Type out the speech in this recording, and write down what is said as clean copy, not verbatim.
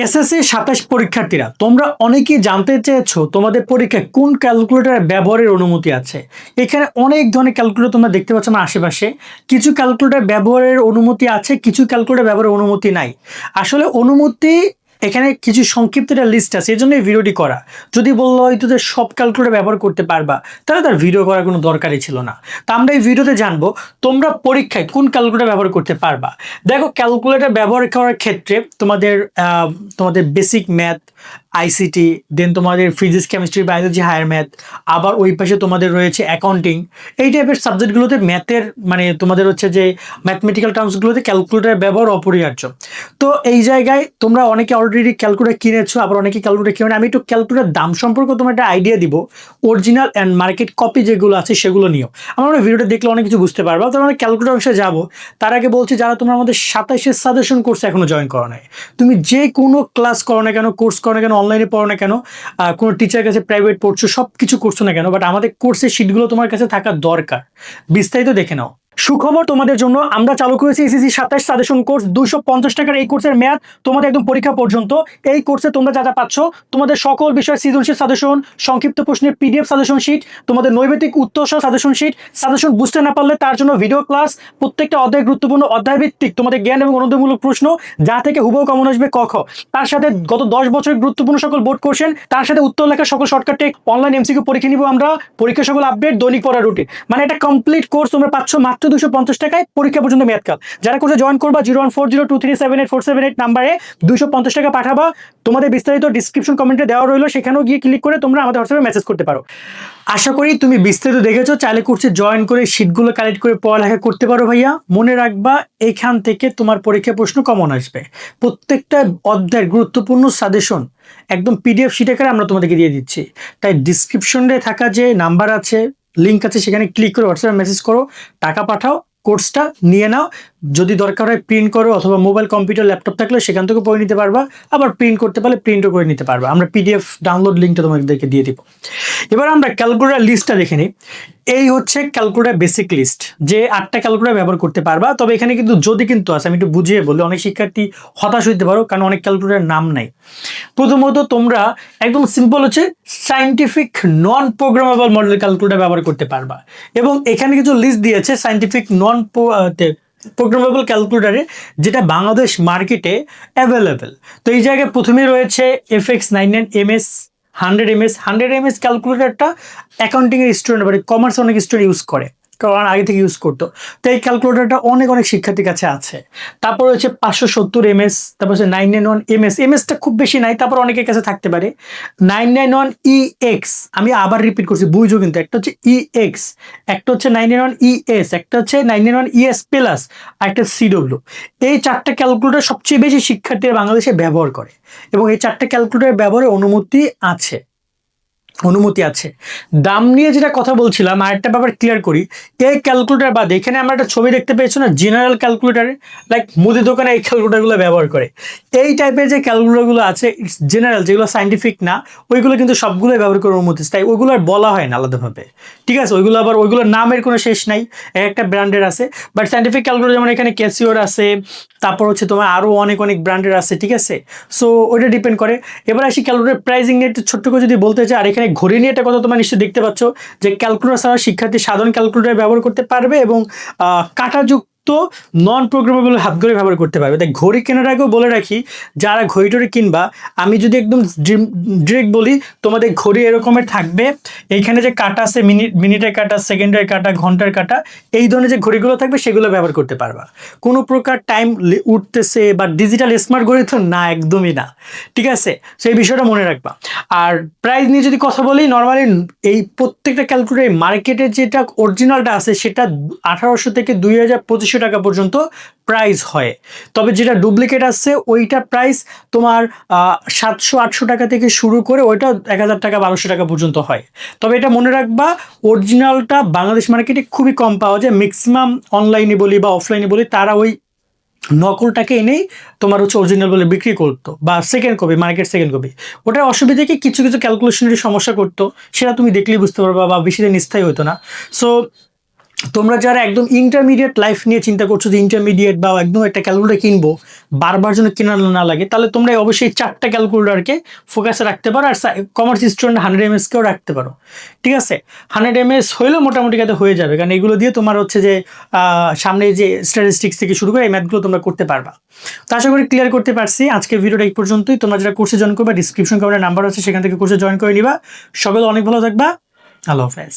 SSC ২৭ পরীক্ষার্থীরা তোমরা অনেকেই জানতে চেয়েছো তোমাদের পরীক্ষায় কোন ক্যালকুলেটর ব্যবহারের অনুমতি আছে। এখানে অনেক ধরনের ক্যালকুলেটর তোমরা দেখতে পাচ্ছ আমার আশেপাশে। কিছু ক্যালকুলেটর ব্যবহারের অনুমতি আছে, কিছু ক্যালকুলেটর ব্যবহারের অনুমতি নাই। আসলে অনুমতি এখানে কিছু সংক্ষিপ্ত একটা লিস্ট আছে, এই জন্য এই ভিডিওটি করা। যদি বললো হয়তো যে সব ক্যালকুলেটর ব্যবহার করতে পারবা, তাহলে তার ভিডিও করার কোনো দরকারই ছিল না। তা আমরা এই ভিডিওতে জানবো তোমরা পরীক্ষায় কোন ক্যালকুলেটর ব্যবহার করতে পারবা। দেখো, ক্যালকুলেটর ব্যবহার করার ক্ষেত্রে তোমাদের বেসিক ম্যাথ, আইসিটি, দেন তোমাদের physics, chemistry, biology, higher math, আবার ওই পাশে তোমাদের রয়েছে অ্যাকাউন্টিং। এই টাইপের সাবজেক্টগুলোতে ম্যাথের তোমাদের হচ্ছে যে ম্যাথমেটিক্যাল টার্মসগুলোতে ক্যালকুলেটর ব্যবহার অপরিহার্য। তো এই জায়গায় তোমরা অনেকে অলরেডি ক্যালকুলেটর কিনেছো, আবার অনেকে ক্যালকুলেটর কিনে। আমি একটু ক্যালকুলেটর দাম সম্পর্কে তোমার একটা আইডিয়া দিব, অরিজিনাল অ্যান্ড মার্কেট কপি যেগুলো আছে সেগুলো নিও। আমরা ভিডিওটা দেখলে অনেক কিছু বুঝতে পারবো। তো আমরা ক্যালকুলেটর অংশে যাবো, তার আগে বলছি যারা তোমরা আমাদের ২৭-এর সাজেশন কোর্সে এখনো জয়েন করো নাই, তুমি যে কোনো ক্লাস করো না কেন, কোর্স করো না কেন, অনলাইনে পড়ো না কেন, কোনো টিচারের কাছে প্রাইভেট পড়ছো, সব কিছু করছো না কেন, বাট আমাদের কোর্সের শিটগুলো তোমার কাছে থাকা দরকার। বিস্তারিত দেখে নাও। সুখবর তোমাদের জন্য, আমরা চালু করেছি এসএসসি ২৭ সাজেশন কোর্স। ২৫০ টাকার এই কোর্সের মেয়াদ তোমাদের একদম পরীক্ষা পর্যন্ত। এই কোর্সে তোমরা যা যা পাচ্ছ, তোমাদের সকল বিষয় সৃজনশীল সাজেশন, সংক্ষিপ্ত প্রশ্নের পিডিএফ সাজেশন শিট, তোমাদের নৈবেদিক উত্তর সহ সাজেশন শিট, সাজেশন বুঝতে না পারলে তার জন্য ভিডিও ক্লাস, প্রত্যেকটা অধ্যায় গুরুত্বপূর্ণ অধ্যায় ভিত্তিক তোমাদের জ্ঞান এবং অনুদয়মূলক প্রশ্ন, যা থেকে হুবহু কমন আসবে ক খ। তার সাথে গত ১০ বছরের গুরুত্বপূর্ণ সকল বোর্ড কোশ্চেন, তার সাথে উত্তর লেখার সকল শর্টকাট টেক, অনলাইন এমসিকিউ পরীক্ষা নিব আমরা, পরীক্ষা সকল আপডেট, দৈনিক পড়ার রুটিন। মানে একটা কমপ্লিট কোর্স তোমরা পাচ্ছ মাত্র ২৫০ টাকায়, পরীক্ষা পর্যন্ত মেয়াদকাল। যারা কোর্সে জয়েন করবা 01402378478 নাম্বারে ২৫০ টাকা পাঠাবা। তোমাদের বিস্তারিত ডিসক্রিপশন কমেন্টে দেওয়া রইলো, সেখানেও গিয়ে ক্লিক করে তোমরা আমাদের হোয়াটসঅ্যাপে মেসেজ করতে পারো। আশা করি তুমি বিস্তারিত দেখেছো। চাইলে কোর্সে জয়েন করে শিটগুলো কালেক্ট করে পড়ালেখা করতে পারো ভাইয়া। মনে রাখবা, এখান থেকে তোমার পরীক্ষা প্রশ্ন কমন আসবে। প্রত্যেকটা অধ্যায়ের গুরুত্বপূর্ণ সাজেশন একদম পিডিএফ শিট আকারে আমরা তোমাদেরকে দিয়ে দিচ্ছি। তাই ডিসক্রিপশনে থাকা যে নাম্বার আছে, লিঙ্ক আছে, সেখানে ক্লিক করে হোয়াটসঅ্যাপে মেসেজ করো, টাকা পাঠাও, কোর্সটা নিয়ে নাও। যদি দরকার হয় প্রিন্ট করো, অথবা মোবাইল, কম্পিউটার, ল্যাপটপ থাকলে সেখান থেকে পড়ে নিতে পারবা। আবার প্রিন্ট করতে পারলে প্রিন্টও করে নিতে পারবা। আমরা পিডিএফ ডাউনলোড লিঙ্কটা তোমাদেরকে দিয়ে দিব। এবার আমরা ক্যালকুলেটর লিস্টটা দেখে নিই। এই হচ্ছে ক্যালকুলেটর বেসিক লিস্ট, যে ৮টা ক্যালকুলেটর ব্যবহার করতে পারবা। তবে এখানে কিন্তু যদি কিন্তু আছে, আমি একটু বুঝিয়ে বলি, অনেক শিক্ষার্থী হতাশ হইতে পারো, কারণ অনেক ক্যালকুলেটরের নাম নাই। প্রথমত তোমরা একদম সিম্পল হচ্ছে সায়েন্টিফিক নন প্রোগ্রামেবল মডেল ক্যালকুলেটর ব্যবহার করতে পারবা। এবং এখানে কিছু লিস্ট দিয়েছে সায়েন্টিফিক নন প্রোগ্রামেবল ক্যালকুলেটারে, যেটা বাংলাদেশ মার্কেটে অ্যাভেলেবেল। তো এই জায়গায় প্রথমে রয়েছে FX99MS 100MS। 100MS ক্যালকুলেটারটা অ্যাকাউন্টিংয়ের স্টুডেন্ট, মানে কমার্স অনেক স্টুডেন্ট ইউজ করে, কারণ আগে থেকে ইউজ করতো। তো এই ক্যালকুলেটারটা অনেক শিক্ষার্থীর কাছে আছে। তারপর হচ্ছে 570MS, তারপর হচ্ছে 991MS। এমএসটা খুব বেশি নাই, তারপর অনেকের কাছে থাকতে পারে। 991EX, আমি আবার রিপিট করছি, বুঝো কিন্তু, একটা হচ্ছে EX, একটা হচ্ছে 991ES, একটা হচ্ছে 991ES প্লাস, আর একটা CW। এই 4টা ক্যালকুলেটার সবচেয়ে বেশি শিক্ষার্থীরা বাংলাদেশে ব্যবহার করে, এবং এই 4টা ক্যালকুলেটার ব্যবহারের অনুমতি আছে। দাম নিয়ে যেটা কথা বলছিলাম, আরেকটা ব্যাপার ক্লিয়ার করি। এই ক্যালকুলেটার বাদে এখানে আমরা একটা ছবি দেখতে পেয়েছি না, জেনারেল ক্যালকুলেটারে, লাইক মুদি দোকানে এই ক্যালকুলেটারগুলো ব্যবহার করে। এই টাইপের যে ক্যালকুলেটারগুলো আছে জেনারেল, যেগুলো সায়েন্টিফিক না, ওইগুলো কিন্তু সবগুলোই ব্যবহার করার অনুমতি, তাই ওইগুলো আর বলা হয় না আলাদাভাবে, ঠিক আছে? ওইগুলোর নামের কোনো শেষ নাই, একটা ব্র্যান্ডের আছে। বাট সায়েন্টিফিক ক্যালকুলেটার যেমন এখানে ক্যাসিওর আছে, তারপর হচ্ছে তোমার আরও অনেক ব্র্যান্ডের আছে, ঠিক আছে? সো ওইটা ডিপেন্ড করে। এবার আসি ক্যালকুলেটার প্রাইসিং নিয়ে একটু ছোট্ট করে যদি বলতে চাই। আর এখানে ঘড়ি নিয়ে একটা কথা তোমরা নিশ্চয়ই দেখতে পাচ্ছ, যে ক্যালকুলেটার ছাড়া শিক্ষার্থী সাধারণ ক্যালকুলেটার ব্যবহার করতে পারবে, এবং কাঁটাযুক্ত নন প্রোগ্রামেবল হাত ঘড়ি ব্যবহার করতে পারবে। তাই ঘড়ি কেনার আগেও বলে রাখি, যারা ঘড়ি টড়ি কিনবা, আমি যদি একদম ডিরেক্ট বলি, তোমাদের ঘড়ি এরকমের থাকবে, এইখানে যে কাটা আছে, মিনিটের কাটা, সেকেন্ডের কাটা, ঘন্টার কাটা, এই ধরনের যে ঘড়িগুলো থাকবে সেগুলো ব্যবহার করতে পারবা। কোনো প্রকার টাইম উঠতেছে বা ডিজিটাল স্মার্ট ঘড়ি তো না, একদমই না, ঠিক আছে? সেই বিষয়টা মনে রাখবা। আর প্রাইস নিয়ে যদি কথা বলি, নর্মালি এই প্রত্যেকটা ক্যালকুলেটার মার্কেটে যেটা অরিজিনালটা আছে, সেটা 1800 থেকে 2250 টাকা পর্যন্ত প্রাইস হয়। তবে যেটা ডুপ্লিকেট আছে, ওইটা প্রাইস তোমার 700-800 টাকা থেকে শুরু করে ওইটা 1000 টাকা 1200 টাকা পর্যন্ত হয়। তবে এটা মনে রাখবা, অরিজিনালটা বাংলাদেশ মার্কেটে খুবই কম পাওয়া যায়। ম্যাক্সিমাম অনলাইনে বলি বা অফলাইনে বলি, তারা ওই নকলটাকে এনেই তোমার হচ্ছে অরিজিনাল বলে বিক্রি করতো, বা second copy, market second copy. ওটার অসুবিধা কি, কিছু ক্যালকুলেশনের সমস্যা করতো, সেটা তুমি দেখলেই বুঝতে পারবা, বা বেশি দিন স্থায়ী হতো না। সো তোমরা যারা একদম ইন্টারমিডিয়েট লাইফ নিয়ে চিন্তা করছো যে ইন্টারমিডিয়েট বা একদম একটা ক্যালকুলেটর কিনবো, বারবার যেন কেনা না লাগে, তাহলে তোমরা অবশ্যই 4টা ক্যালকুলেটরকে ফোকাসে রাখতে পারো। আর কমার্স স্টুডেন্ট 100 mAh কেও রাখতে পারো, ঠিক আছে। 100 mAh হইলেও মোটামুটি কাতে হয়ে যাবে, কারণ এগুলো দিয়ে তোমার হচ্ছে যে সামনে যে স্ট্যাটিস্টিক্স থেকে শুরু করে এই ম্যাথগুলো তোমরা করতে পারবা। তো আশা করি ক্লিয়ার করতে পারছি। আজকের ভিডিওটা এই পর্যন্তই। তোমরা যারা কোর্সে জয়েন করবে, ডিসক্রিপশন কমেন্টে নাম্বার আছে, সেখান থেকে কোর্সে জয়েন করে নিবা। সকলে অনেক ভালো থাকবা। আল্লাহ হাফেজ।